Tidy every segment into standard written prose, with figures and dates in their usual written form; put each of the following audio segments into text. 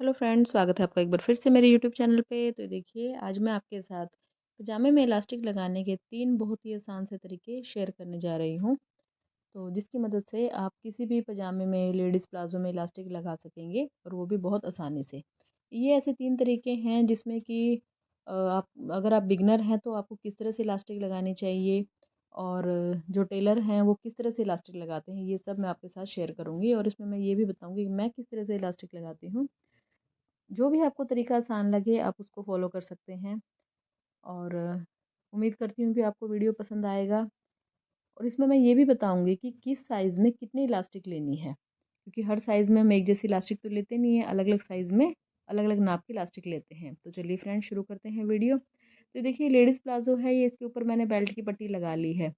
Hello friends, स्वागत है आपका एक बार फिर से मेरे यूट्यूब चैनल पे। तो देखिए, आज मैं आपके साथ पजामे में इलास्टिक लगाने के 3 बहुत ही आसान से तरीके शेयर करने जा रही हूँ। तो जिसकी मदद से आप किसी भी पजामे में, लेडीज़ प्लाज़ो में इलास्टिक लगा सकेंगे और वो भी बहुत आसानी से। ये ऐसे 3 तरीके हैं जिसमें कि आप अगर आप बिगिनर हैं तो आपको किस तरह से इलास्टिक लगानी चाहिए और जो टेलर हैं वो किस तरह से इलास्टिक लगाते हैं, ये सब मैं आपके साथ शेयर करूँगी। और इसमें मैं ये भी बताऊँगी कि मैं किस तरह से इलास्टिक लगाती हूँ। जो भी आपको तरीका आसान लगे आप उसको फ़ॉलो कर सकते हैं। और उम्मीद करती हूँ कि आपको वीडियो पसंद आएगा। और इसमें मैं ये भी बताऊँगी कि किस साइज़ में कितनी इलास्टिक लेनी है, क्योंकि हर साइज़ में हम एक जैसी इलास्टिक तो लेते नहीं हैं, अलग-अलग साइज़ में अलग-अलग नाप की इलास्टिक लेते हैं। तो चलिए फ्रेंड्स, शुरू करते हैं वीडियो। तो देखिए, लेडीज़ प्लाज़ो है ये, इसके ऊपर मैंने बेल्ट की पट्टी लगा ली है।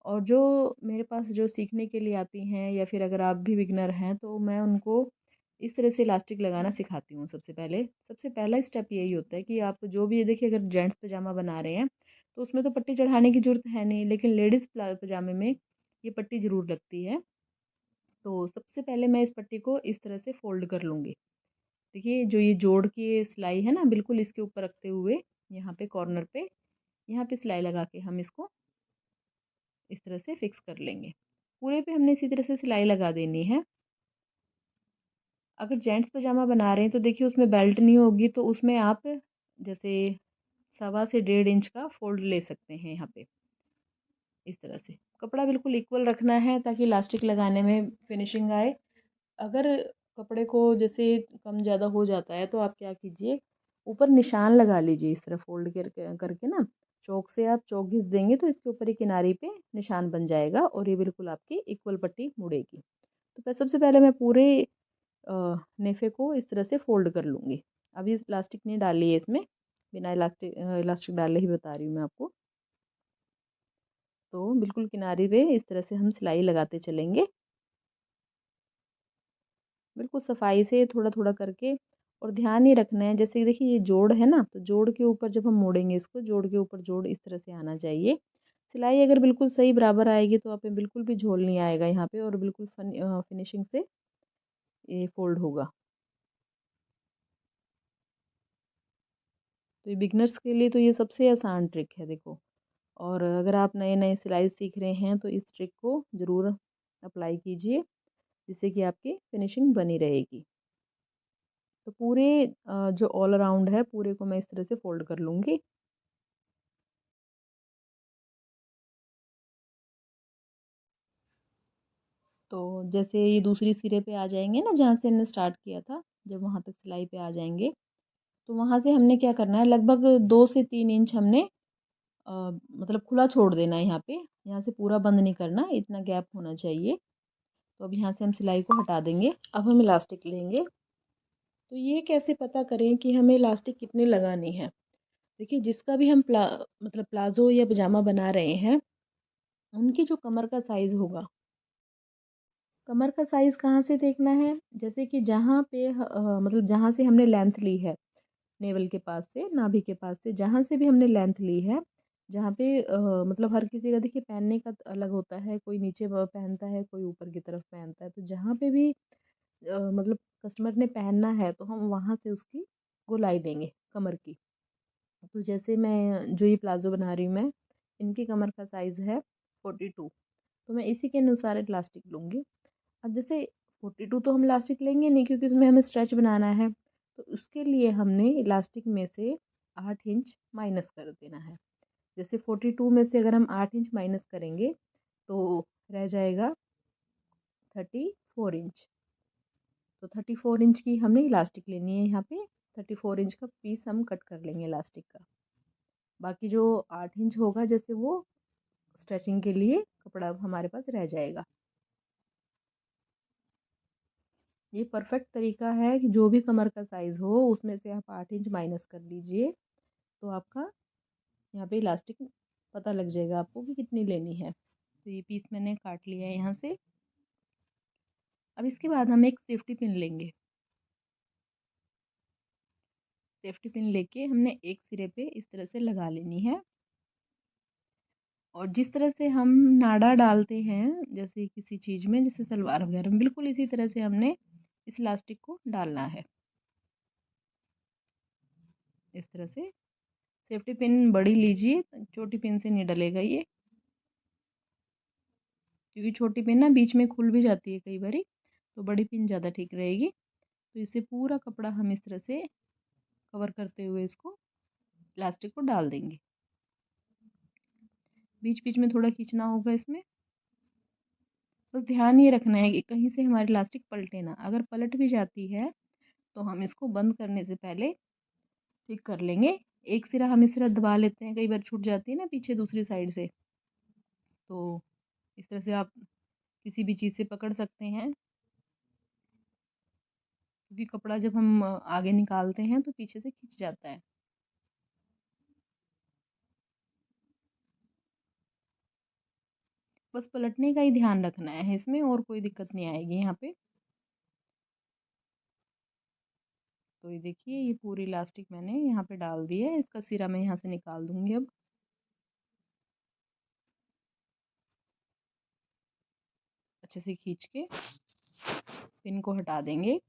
और जो मेरे पास जो सीखने के लिए आती हैं या फिर अगर आप भी बिगिनर हैं तो मैं उनको इस तरह से इलास्टिक लगाना सिखाती हूँ। सबसे पहला स्टेप यही होता है कि आप जो भी, ये देखिए, अगर जेंट्स पजामा बना रहे हैं तो उसमें तो पट्टी चढ़ाने की ज़रूरत है नहीं, लेकिन लेडीज़ पजामे में ये पट्टी ज़रूर लगती है। तो सबसे पहले मैं इस पट्टी को इस तरह से फ़ोल्ड कर लूँगी। देखिए, जो ये जोड़ की सिलाई है ना, बिल्कुल इसके ऊपर रखते हुए यहाँ पे कॉर्नर पे, यहाँ पे सिलाई लगा के हम इसको इस तरह से फिक्स कर लेंगे। पूरे पे हमने इसी तरह से सिलाई लगा देनी है। अगर जेंट्स पजामा बना रहे हैं तो देखिए, उसमें बेल्ट नहीं होगी तो उसमें आप जैसे 1.25 से 1.5 इंच का फ़ोल्ड ले सकते हैं यहाँ पे, इस तरह से। कपड़ा बिल्कुल इक्वल रखना है ताकि इलास्टिक लगाने में फिनिशिंग आए। अगर कपड़े को जैसे कम ज़्यादा हो जाता है तो आप क्या कीजिए, ऊपर निशान लगा लीजिए इस तरह फ़ोल्ड करके ना, चॉक से आप चॉक घिस देंगे तो इसके ऊपर एक किनारी पे निशान बन जाएगा और ये बिल्कुल आपकी इक्वल पट्टी मुड़ेगी। तो सबसे पहले मैं पूरे नेफे को इस तरह से फ़ोल्ड कर लूँगी। अभी इलास्टिक नहीं डाली है इसमें, बिना इलास्टिक डाले ही बता रही हूँ मैं आपको। तो बिल्कुल किनारे पे इस तरह से हम सिलाई लगाते चलेंगे, बिल्कुल सफाई से थोड़ा-थोड़ा करके। और ध्यान ये रखना है, जैसे कि देखिए ये जोड़ है ना, तो जोड़ के ऊपर जब हम मोड़ेंगे इसको, जोड़ के ऊपर जोड़ इस तरह से आना चाहिए। सिलाई अगर बिल्कुल सही बराबर आएगी तो आप में बिल्कुल भी झोल नहीं आएगा यहाँ पे और बिल्कुल फिनिशिंग से ये फ़ोल्ड होगा। तो ये बिगिनर्स के लिए तो ये सबसे आसान ट्रिक है, देखो। और अगर आप नए-नए सिलाई सीख रहे हैं तो इस ट्रिक को ज़रूर अप्लाई कीजिए, जिससे कि आपकी फिनिशिंग बनी रहेगी। तो पूरे जो ऑल अराउंड है पूरे को मैं इस तरह से फ़ोल्ड कर लूँगी। तो जैसे ये दूसरी सिरे पे आ जाएँगे ना, जहाँ से हमने स्टार्ट किया था, जब वहाँ तक सिलाई पे आ जाएँगे, तो वहाँ से हमने क्या करना है, लगभग 2 से 3 इंच हमने अ, मतलब खुला छोड़ देना है यहाँ पे। यहाँ से पूरा बंद नहीं करना, इतना गैप होना चाहिए। तो अब यहाँ से हम सिलाई को हटा देंगे। अब हम इलास्टिक लेंगे। तो ये कैसे पता करें कि हमें इलास्टिक कितनी लगानी है? देखिए, जिसका भी हम मतलब प्लाज़ो या पजामा बना रहे हैं, उनकी जो कमर का साइज़ होगा, कमर का साइज़ कहाँ से देखना है? जैसे कि जहाँ पे मतलब जहाँ से हमने लेंथ ली है, नेवल के पास से, नाभि के पास से, जहाँ से भी हमने लेंथ ली है, जहाँ पे मतलब हर किसी का देखिए पहनने का अलग होता है, कोई नीचे पहनता है, कोई ऊपर की तरफ पहनता है। तो जहाँ पे भी मतलब कस्टमर ने पहनना है तो हम वहाँ से उसकी गोलाई लेंगे कमर की। तो जैसे मैं जो ये प्लाज़ो बना रही हूँ मैं, इनकी कमर का साइज़ है 42, तो मैं इसी के अनुसार इलास्टिक लूँगी। अब जैसे 42 तो हम इलास्टिक लेंगे नहीं, क्योंकि उसमें हमें स्ट्रेच बनाना है, तो उसके लिए हमने इलास्टिक में से 8 इंच माइनस कर देना है। जैसे 42 में से अगर हम 8 इंच माइनस करेंगे तो रह जाएगा 34 इंच। तो 34 इंच की हमने इलास्टिक लेनी है यहाँ पे। 34 इंच का पीस हम कट कर लेंगे इलास्टिक का। बाकी जो 8 इंच होगा, जैसे वो स्ट्रेचिंग के लिए कपड़ा हमारे पास रह जाएगा। ये परफेक्ट तरीका है कि जो भी कमर का साइज़ हो उसमें से आप 8 इंच माइनस कर लीजिए, तो आपका यहाँ पे इलास्टिक पता लग जाएगा आपको कि कितनी लेनी है। तो ये पीस मैंने काट लिया है यहाँ से। अब इसके बाद हम एक सेफ्टी पिन लेंगे। सेफ्टी पिन लेके हमने एक सिरे पे इस तरह से लगा लेनी है। और जिस तरह से हम नाड़ा डालते हैं जैसे किसी चीज़ में, जैसे सलवार वगैरह में, बिल्कुल इसी तरह से हमने इस इलास्टिक को डालना है। इस तरह से सेफ्टी पिन बड़ी लीजिए, छोटी पिन से नहीं डलेगा ये, क्योंकि छोटी पिन ना बीच में खुल भी जाती है कई बारी, तो बड़ी पिन ज़्यादा ठीक रहेगी। तो इसे पूरा कपड़ा हम इस तरह से कवर करते हुए इसको इलास्टिक को डाल देंगे। बीच बीच में थोड़ा खींचना होगा इसमें। बस ध्यान ये रखना है कि कहीं से हमारी इलास्टिक पलटे ना। अगर पलट भी जाती है तो हम इसको बंद करने से पहले ठीक कर लेंगे। एक सिरा हम इस तरह दबा लेते हैं, कई बार छूट जाती है ना पीछे दूसरी साइड से, तो इस तरह से आप किसी भी चीज़ से पकड़ सकते हैं, क्योंकि कपड़ा जब हम आगे निकालते हैं तो पीछे से खिंच जाता है। बस पलटने का ही ध्यान रखना है इसमें, और कोई दिक्कत नहीं आएगी यहाँ पे। तो ये देखिए, ये पूरी इलास्टिक मैंने यहाँ पे डाल दी है। इसका सिरा मैं यहाँ से निकाल दूंगी अब। अच्छे से खींच के पिन को हटा देंगे।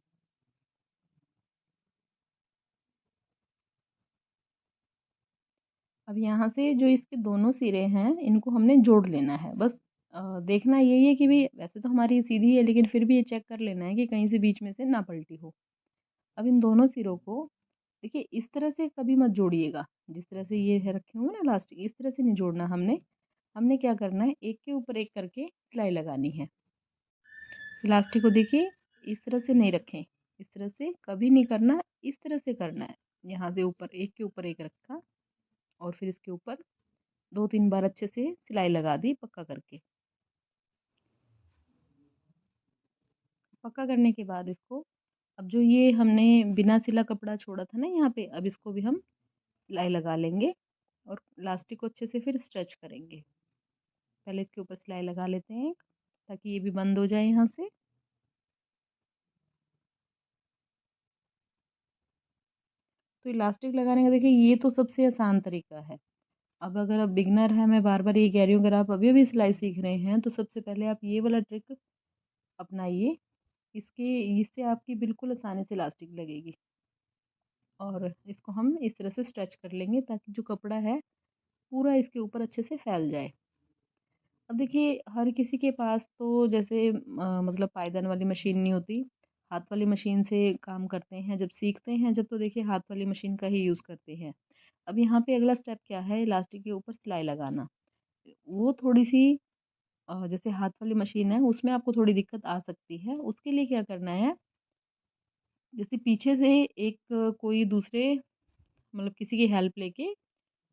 अब यहाँ से जो इसके दोनों सिरे हैं इनको हमने जोड़ लेना है। बस देखना यही है कि भाई वैसे तो हमारी सीधी है, लेकिन फिर भी ये चेक कर लेना है कि कहीं से बीच में से ना पलटी हो। अब इन दोनों सिरों को देखिए, इस तरह से कभी मत जोड़िएगा, जिस तरह से ये है रखे हुए ना इलास्टिक, इस तरह से नहीं जोड़ना हमने। हमने क्या करना है, एक के ऊपर एक करके सिलाई लगानी है। इलास्टिक को देखिए, इस तरह से नहीं रखें, इस तरह से कभी नहीं करना, इस तरह से करना है। यहाँ से ऊपर एक के ऊपर एक रखा, और फिर इसके ऊपर 2-3 बार अच्छे से सिलाई लगा दी पक्का करके। पक्का करने के बाद इसको, अब जो ये हमने बिना सिला कपड़ा छोड़ा था ना यहाँ पे, अब इसको भी हम सिलाई लगा लेंगे और इलास्टिक को अच्छे से फिर स्ट्रेच करेंगे। पहले इसके ऊपर सिलाई लगा लेते हैं एक, ताकि ये भी बंद हो जाए यहाँ से। तो इलास्टिक लगाने का देखिए, ये तो सबसे आसान तरीका है। अब अगर आप बिगनर हैं, मैं बार बार ये कह रही हूँ, अगर आप अभी अभी सिलाई सीख रहे हैं तो सबसे पहले आप ये वाला ट्रिक अपनाइए। इससे आपकी बिल्कुल आसानी से इलास्टिक लगेगी। और इसको हम इस तरह से स्ट्रेच कर लेंगे ताकि जो कपड़ा है पूरा इसके ऊपर अच्छे से फैल जाए। अब देखिए, हर किसी के पास तो जैसे मतलब पायदान वाली मशीन नहीं होती, हाथ वाली मशीन से काम करते हैं। जब सीखते हैं जब, तो देखिए हाथ वाली मशीन का ही यूज़ करते हैं। अब यहाँ पे अगला स्टेप क्या है, इलास्टिक के ऊपर सिलाई लगाना। वो थोड़ी सी जैसे हाथ वाली मशीन है उसमें आपको थोड़ी दिक्कत आ सकती है। उसके लिए क्या करना है, जैसे पीछे से एक कोई दूसरे मतलब किसी की हेल्प लेके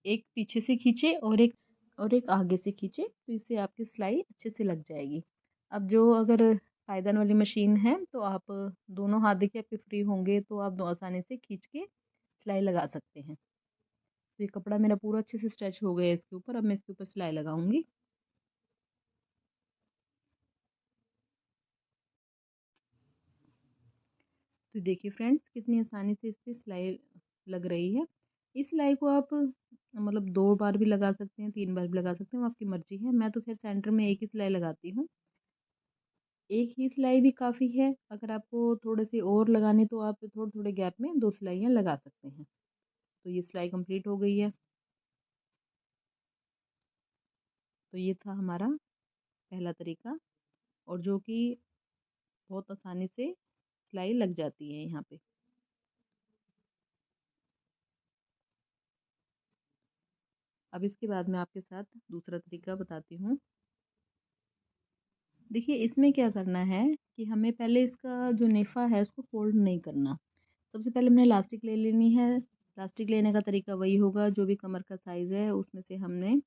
एक पीछे से खींचे और एक आगे से खींचे, तो इससे आपकी सिलाई अच्छे से लग जाएगी। अब जो अगर पायदान वाली मशीन है तो आप दोनों हाथ देखिए आपके फ्री होंगे, तो आप दो आसानी से खींच के सिलाई लगा सकते हैं। तो ये कपड़ा मेरा पूरा अच्छे से स्ट्रेच हो गया है इसके ऊपर। अब मैं इसके ऊपर सिलाई लगाऊंगी। तो देखिए फ्रेंड्स, कितनी आसानी से इसकी सिलाई लग रही है। इस सिलाई को आप मतलब 2 बार भी लगा सकते हैं, 3 बार भी लगा सकते हैं, वो आपकी मर्जी है। मैं तो खैर सेंटर में एक ही सिलाई लगाती हूँ। एक ही सिलाई भी काफ़ी है। अगर आपको थोड़े से और लगाने, तो आप थोड़े थोड़े गैप में 2 सिलाइयाँ लगा सकते हैं। तो ये सिलाई कंप्लीट हो गई है। तो ये था हमारा पहला तरीका, और जो कि बहुत आसानी से सिलाई लग जाती है यहाँ पे। अब इसके बाद मैं आपके साथ दूसरा तरीका बताती हूँ। देखिए, इसमें क्या करना है कि हमें पहले इसका जो नेफा है उसको फोल्ड नहीं करना। सबसे पहले हमने इलास्टिक ले लेनी है। इलास्टिक लेने का तरीका वही होगा, जो भी कमर का साइज़ है उसमें से हमने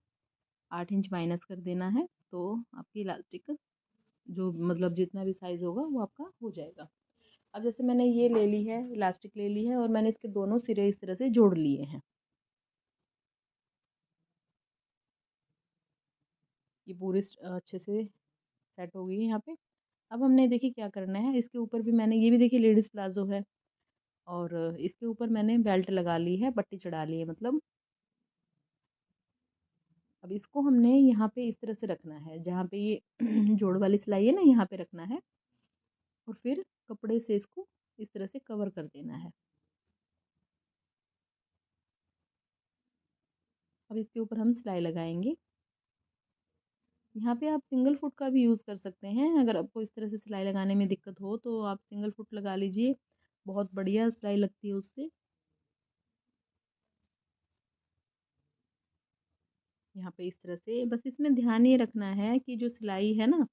8 इंच माइनस कर देना है। तो आपकी इलास्टिक जो मतलब जितना भी साइज़ होगा वो आपका हो जाएगा। अब जैसे मैंने ये ले ली है, इलास्टिक ले ली है, और मैंने इसके दोनों सिरे इस तरह से जोड़ लिए हैं। ये पूरी अच्छे से सेट हो गई है यहाँ पे। अब हमने देखिए क्या करना है, इसके ऊपर भी मैंने, ये भी देखिए लेडीज़ प्लाजो है, और इसके ऊपर मैंने बेल्ट लगा ली है, पट्टी चढ़ा ली है मतलब। अब इसको हमने यहाँ पे इस तरह से रखना है, जहाँ पे ये जोड़ वाली सिलाई है ना, यहाँ पे रखना है, और फिर कपड़े से इसको इस तरह से कवर कर देना है। अब इसके ऊपर हम सिलाई लगाएंगे। यहाँ पे आप सिंगल फुट का भी यूज़ कर सकते हैं। अगर आपको इस तरह से सिलाई लगाने में दिक्कत हो तो आप सिंगल फुट लगा लीजिए, बहुत बढ़िया सिलाई लगती है उससे। यहाँ पे इस तरह से बस इसमें ध्यान ये रखना है कि जो सिलाई है ना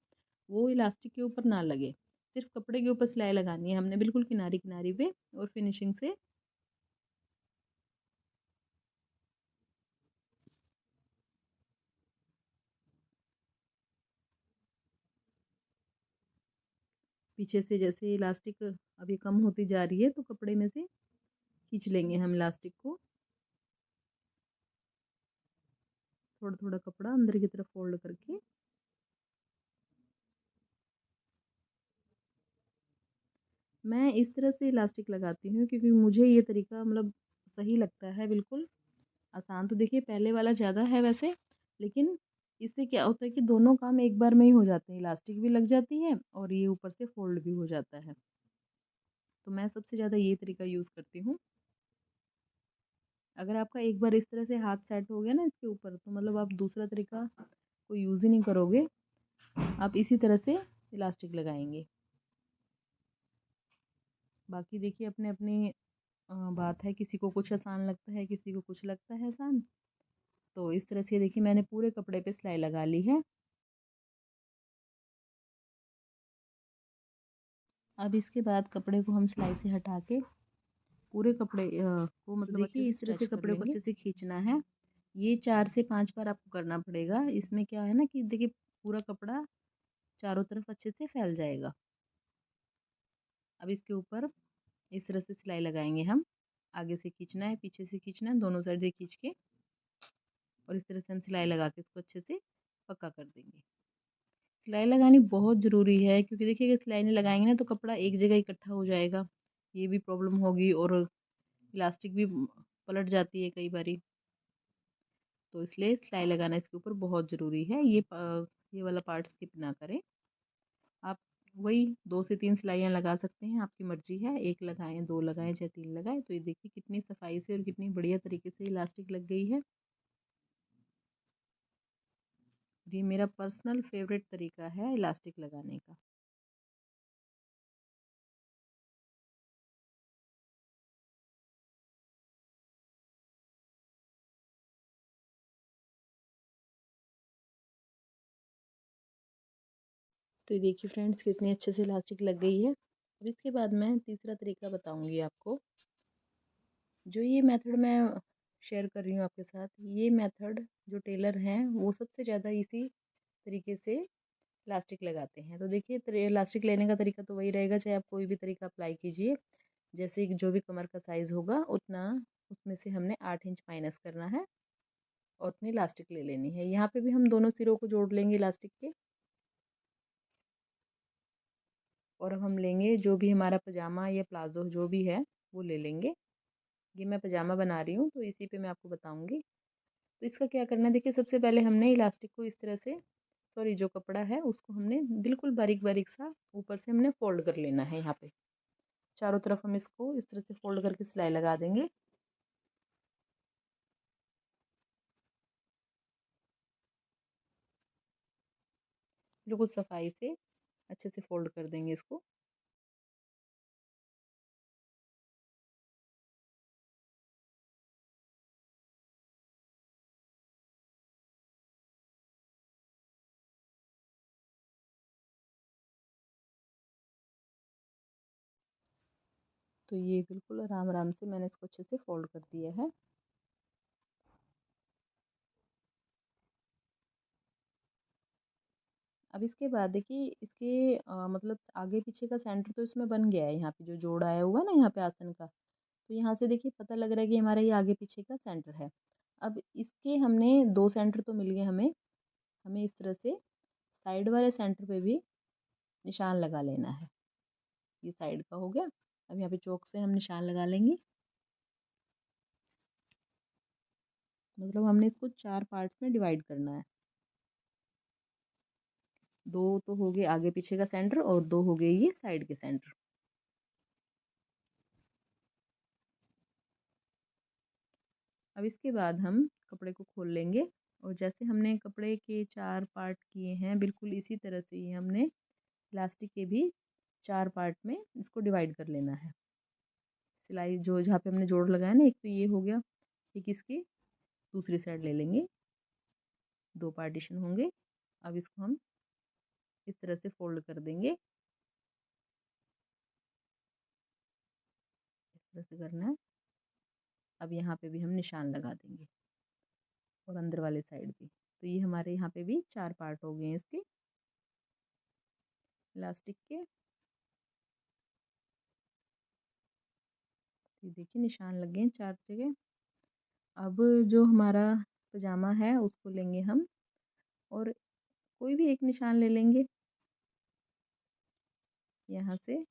वो इलास्टिक के ऊपर ना लगे, सिर्फ कपड़े के ऊपर सिलाई लगानी है हमने, बिल्कुल किनारी किनारी पे और फिनिशिंग से। पीछे से जैसे इलास्टिक अभी कम होती जा रही है तो कपड़े में से खींच लेंगे हम इलास्टिक को, थोड़ा थोड़ा कपड़ा अंदर की तरफ फोल्ड करके। मैं इस तरह से इलास्टिक लगाती हूँ क्योंकि मुझे ये तरीका मतलब सही लगता है, बिल्कुल आसान। तो देखिए पहले वाला ज़्यादा है वैसे, लेकिन इससे क्या होता है कि दोनों काम एक बार में ही हो जाते हैं, इलास्टिक भी लग जाती है और ये ऊपर से फोल्ड भी हो जाता है। तो मैं सबसे ज़्यादा ये तरीका यूज़ करती हूँ। अगर आपका एक बार इस तरह से हाथ सेट हो गया ना इसके ऊपर, तो मतलब आप दूसरा तरीका कोई यूज़ ही नहीं करोगे, आप इसी तरह से इलास्टिक लगाएंगे। बाकी देखिए अपने अपनी बात है, किसी को कुछ आसान लगता है, किसी को कुछ लगता है आसान। तो इस तरह से देखिए मैंने पूरे कपड़े पे सिलाई लगा ली है। अब इसके बाद कपड़े को हम सिलाई से हटा के पूरे कपड़े को मतलब देखिए इस तरह से कपड़े को अच्छे से खींचना है। ये 4 से 5 बार आपको करना पड़ेगा। इसमें क्या है ना कि देखिए पूरा कपड़ा चारों तरफ अच्छे से फैल जाएगा। अब इसके ऊपर इस तरह से सिलाई लगाएंगे हम। आगे से खींचना है, पीछे से खींचना है, दोनों साइड से खींच के और इस तरह से हम सिलाई लगा के इसको अच्छे से पक्का कर देंगे। सिलाई लगानी बहुत ज़रूरी है क्योंकि देखिए अगर सिलाई नहीं लगाएंगे ना तो कपड़ा एक जगह इकट्ठा हो जाएगा, ये भी प्रॉब्लम होगी और इलास्टिक भी पलट जाती है कई बारी। तो इसलिए सिलाई लगाना इसके ऊपर बहुत ज़रूरी है। ये वाला पार्ट स्किप ना करें आप। वही 2 से 3 सिलाइयाँ लगा सकते हैं, आपकी मर्जी है, 1 लगाएं, 2 लगाएं, चाहे 3 लगाएं। तो ये देखिए कितनी सफाई से और कितनी बढ़िया तरीके से इलास्टिक लग गई है। ये मेरा पर्सनल फेवरेट तरीका है इलास्टिक लगाने का। तो ये देखिए फ्रेंड्स कितने अच्छे से इलास्टिक लग गई है। अब इसके बाद मैं तीसरा तरीका बताऊंगी आपको। जो ये मेथड मैं शेयर कर रही हूँ आपके साथ, ये मेथड जो टेलर हैं वो सबसे ज़्यादा इसी तरीके से इलास्टिक लगाते हैं। तो देखिए इलास्टिक लेने का तरीका तो वही रहेगा, चाहे आप कोई भी तरीका अप्लाई कीजिए। जैसे जो भी कमर का साइज़ होगा उतना उसमें से हमने 8 इंच माइनस करना है और अपनी इलास्टिक ले लेनी है। यहाँ पे भी हम दोनों सिरों को जोड़ लेंगे इलास्टिक के। और अब हम लेंगे जो भी हमारा पजामा या प्लाजो जो भी है वो ले लेंगे। ये मैं पजामा बना रही हूँ तो इसी पे मैं आपको बताऊंगी। तो इसका क्या करना है, देखिए सबसे पहले हमने इलास्टिक को इस तरह से, सॉरी जो कपड़ा है उसको हमने बिल्कुल बारीक बारीक सा ऊपर से हमने फोल्ड कर लेना है। यहाँ पे चारों तरफ हम इसको इस तरह से फोल्ड करके सिलाई लगा देंगे। बिल्कुल सफाई से अच्छे से फोल्ड कर देंगे इसको। तो ये बिल्कुल आराम आराम से मैंने इसको अच्छे से फोल्ड कर दिया है। अब इसके बाद देखिए इसके मतलब आगे पीछे का सेंटर तो इसमें बन गया है। यहाँ पे जो जोड़ आया हुआ है ना यहाँ पे आसन का, तो यहाँ से देखिए पता लग रहा है कि हमारा ये आगे पीछे का सेंटर है। अब इसके हमने 2 सेंटर तो मिल गए हमें। हमें इस तरह से साइड वाले सेंटर पे भी निशान लगा लेना है। ये साइड का हो गया। अब यहाँ पे चौक से हम निशान लगा लेंगे। मतलब हमने इसको 4 पार्ट्स में डिवाइड करना है। 2 तो हो गए आगे पीछे का सेंटर और 2 हो गए ये साइड के सेंटर। अब अब इसके बाद हम कपड़े को खोल लेंगे और जैसे हमने कपड़े के 4 पार्ट किए हैं बिल्कुल इसी तरह से ही हमने इलास्टिक के भी 4 पार्ट में इसको डिवाइड कर लेना है। सिलाई जो जहाँ पे हमने जोड़ लगाया ना, एक तो ये हो गया, एक इसकी दूसरी साइड ले लेंगे, 2 पार्टीशन होंगे। अब इसको हम इस तरह से फोल्ड कर देंगे, इस तरह से करना है। अब यहाँ पे भी हम निशान लगा देंगे और अंदर वाले साइड भी। तो ये हमारे यहाँ पे भी 4 पार्ट हो गए हैं इसके इलास्टिक के। तो देखिए निशान लग गए हैं 4 जगह। अब जो हमारा पजामा है उसको लेंगे हम और कोई भी एक निशान ले लेंगे यहाँ से,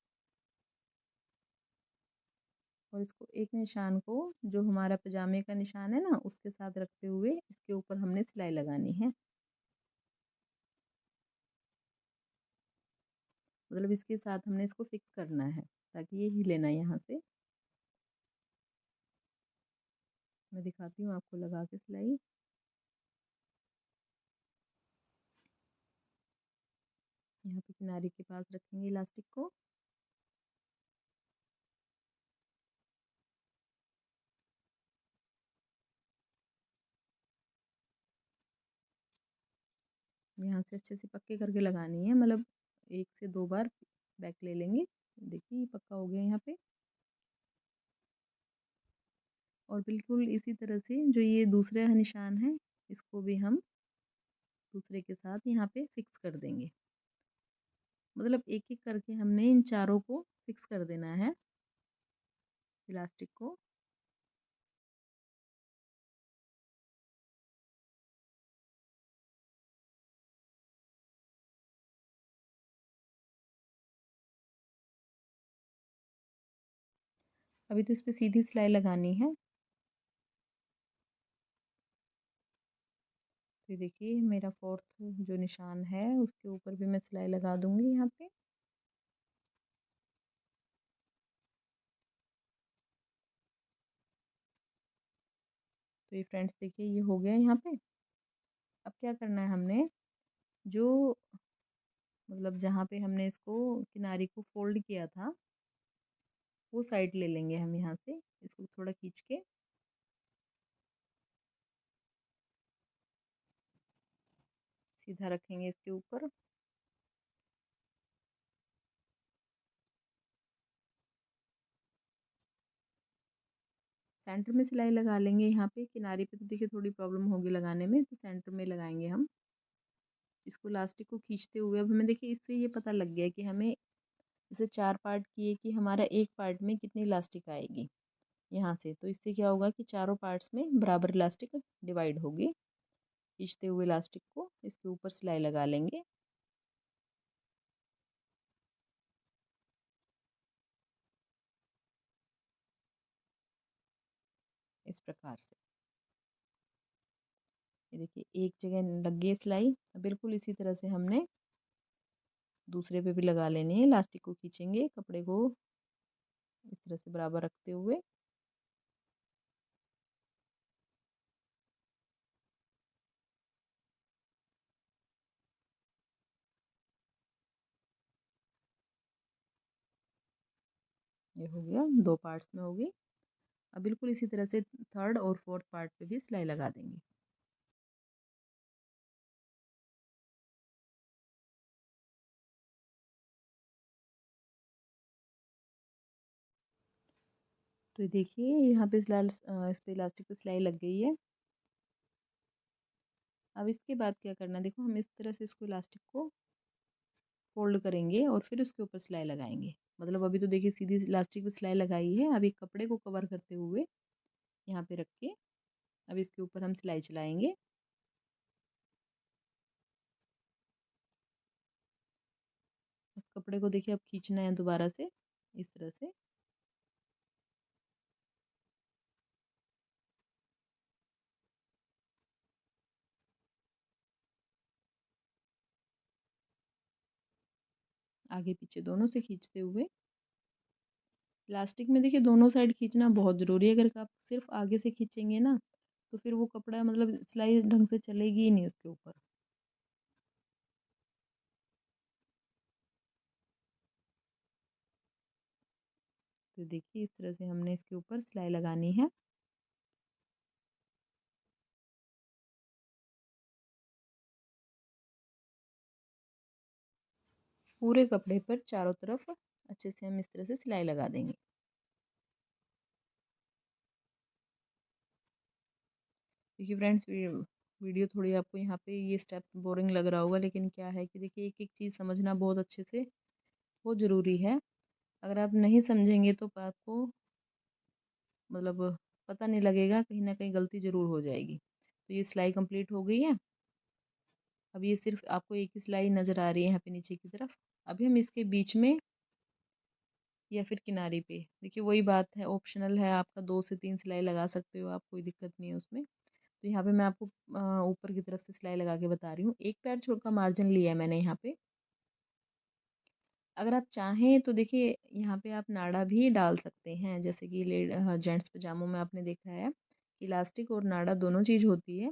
और इसको एक निशान को जो हमारा पजामे का निशान है ना उसके साथ रखते हुए इसके ऊपर हमने सिलाई लगानी है। मतलब इसके साथ हमने इसको फिक्स करना है ताकि ये हिले ना यहाँ से। मैं दिखाती हूँ आपको लगा के सिलाई। यहाँ पे किनारे के पास रखेंगे इलास्टिक को। यहाँ से अच्छे से पक्के करके लगानी है, मतलब 1 से 2 बार बैक ले लेंगे। देखिए ये पक्का हो गया यहाँ पे। और बिल्कुल इसी तरह से जो ये दूसरा निशान है इसको भी हम दूसरे के साथ यहाँ पे फिक्स कर देंगे। मतलब एक एक करके हमने इन चारों को फिक्स कर देना है इलास्टिक को। अभी तो इस पे सीधी सिलाई लगानी है। तो देखिए मेरा 4th जो निशान है उसके ऊपर भी मैं सिलाई लगा दूंगी यहाँ पे। तो ये फ्रेंड्स देखिए ये हो गया यहाँ पे। अब क्या करना है हमने, जो मतलब जहाँ पे हमने इसको किनारी को फोल्ड किया था वो साइड ले लेंगे हम यहाँ से, इसको थोड़ा खींच के। सीधा रखेंगे इसके ऊपर। सेंटर में सिलाई लगा लेंगे यहाँ पे। किनारे पे तो देखिए थोड़ी प्रॉब्लम होगी लगाने में, तो सेंटर में लगाएंगे हम इसको इलास्टिक को खींचते हुए। अब हमें देखिए इससे ये पता लग गया कि हमें जैसे 4 पार्ट किए कि हमारा एक पार्ट में कितनी इलास्टिक आएगी यहाँ से। तो इससे क्या होगा कि चारों पार्ट्स में बराबर इलास्टिक डिवाइड होगी। खींचते हुए इलास्टिक को इसके ऊपर सिलाई लगा लेंगे। इस प्रकार से ये देखिए एक जगह लग गई सिलाई। बिल्कुल इसी तरह से हमने दूसरे पे भी लगा लेनी है। इलास्टिक को खींचेंगे, कपड़े को इस तरह से बराबर रखते हुए। ये हो गया, 2 पार्ट्स में होगी। अब बिल्कुल इसी तरह से 3rd और 4th पार्ट पे भी सिलाई लगा देंगे। तो देखिए यहाँ पे इस पे इलास्टिक पे सिलाई लग गई है। अब इसके बाद क्या करना है, देखो हम इस तरह से इसको इलास्टिक को फोल्ड करेंगे और फिर उसके ऊपर सिलाई लगाएंगे। मतलब अभी तो देखिए सीधी इलास्टिक पे सिलाई लगाई है। अब एक कपड़े को कवर करते हुए यहाँ पे रख के अब इसके ऊपर हम सिलाई चलाएंगे। उस कपड़े को देखिए अब खींचना है दोबारा से इस तरह से। आगे पीछे दोनों से खींचते हुए। इलास्टिक में देखिए दोनों साइड खींचना बहुत ज़रूरी है। अगर आप सिर्फ आगे से खींचेंगे ना तो फिर वो कपड़ा मतलब सिलाई ढंग से चलेगी ही नहीं उसके ऊपर। तो देखिए इस तरह से हमने इसके ऊपर सिलाई लगानी है। पूरे कपड़े पर चारों तरफ अच्छे से हम इस तरह से सिलाई लगा देंगे। देखिए फ्रेंड्स, वीडियो थोड़ी आपको यहाँ पे ये स्टेप बोरिंग लग रहा होगा, लेकिन क्या है कि देखिए एक एक चीज़ समझना बहुत अच्छे से बहुत ज़रूरी है। अगर आप नहीं समझेंगे तो आपको मतलब पता नहीं लगेगा, कहीं ना कहीं गलती ज़रूर हो जाएगी। तो ये सिलाई कंप्लीट हो गई है। अब ये सिर्फ आपको एक ही सिलाई नज़र आ रही है यहाँ पे नीचे की तरफ। अभी हम इसके बीच में या फिर किनारे पे, देखिए वही बात है, ऑप्शनल है आपका, 2 से 3 सिलाई लगा सकते हो आप, कोई दिक्कत नहीं है उसमें। तो यहाँ पे मैं आपको ऊपर की तरफ से सिलाई लगा के बता रही हूँ। एक पैर छोड़ का मार्जिन लिया है मैंने यहाँ पे। अगर आप चाहें तो देखिए यहाँ पे आप नाड़ा भी डाल सकते हैं, जैसे कि जेंट्स पजामों में आपने देखा है कि इलास्टिक और नाड़ा दोनों चीज़ होती है।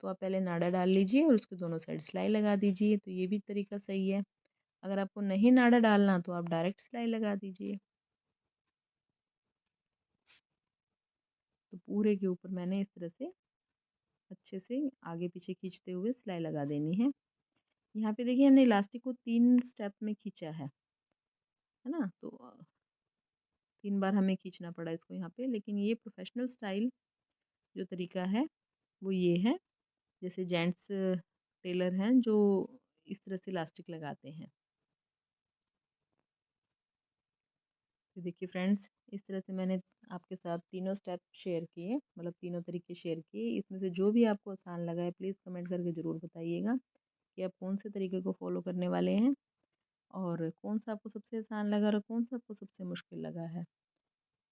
तो आप पहले नाड़ा डाल लीजिए और उसके दोनों साइड सिलाई लगा दीजिए, तो ये भी तरीका सही है। अगर आपको नहीं नाड़ा डालना तो आप डायरेक्ट सिलाई लगा दीजिए। तो पूरे के ऊपर मैंने इस तरह से अच्छे से आगे पीछे खींचते हुए सिलाई लगा देनी है। यहाँ पे देखिए हमने इलास्टिक को 3 स्टेप में खींचा है ना। तो 3 बार हमें खींचना पड़ा इसको यहाँ पे, लेकिन ये प्रोफेशनल स्टाइल जो तरीका है वो ये है, जैसे जेंट्स टेलर हैं जो इस तरह से इलास्टिक लगाते हैं। तो देखिए फ्रेंड्स, इस तरह से मैंने आपके साथ तीनों स्टेप शेयर किए, मतलब तीनों तरीके शेयर किए। इसमें से जो भी आपको आसान लगा है प्लीज़ कमेंट करके ज़रूर बताइएगा कि आप कौन से तरीके को फॉलो करने वाले हैं, और कौन सा आपको सबसे आसान लगा और कौन सा आपको सबसे मुश्किल लगा है।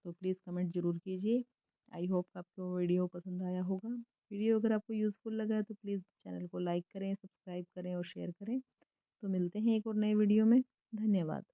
तो प्लीज़ कमेंट ज़रूर कीजिए। आई होप आपको वीडियो पसंद आया होगा। वीडियो अगर आपको यूज़फुल लगा है तो प्लीज़ चैनल को लाइक करें, सब्सक्राइब करें और शेयर करें। तो मिलते हैं एक और नए वीडियो में। धन्यवाद।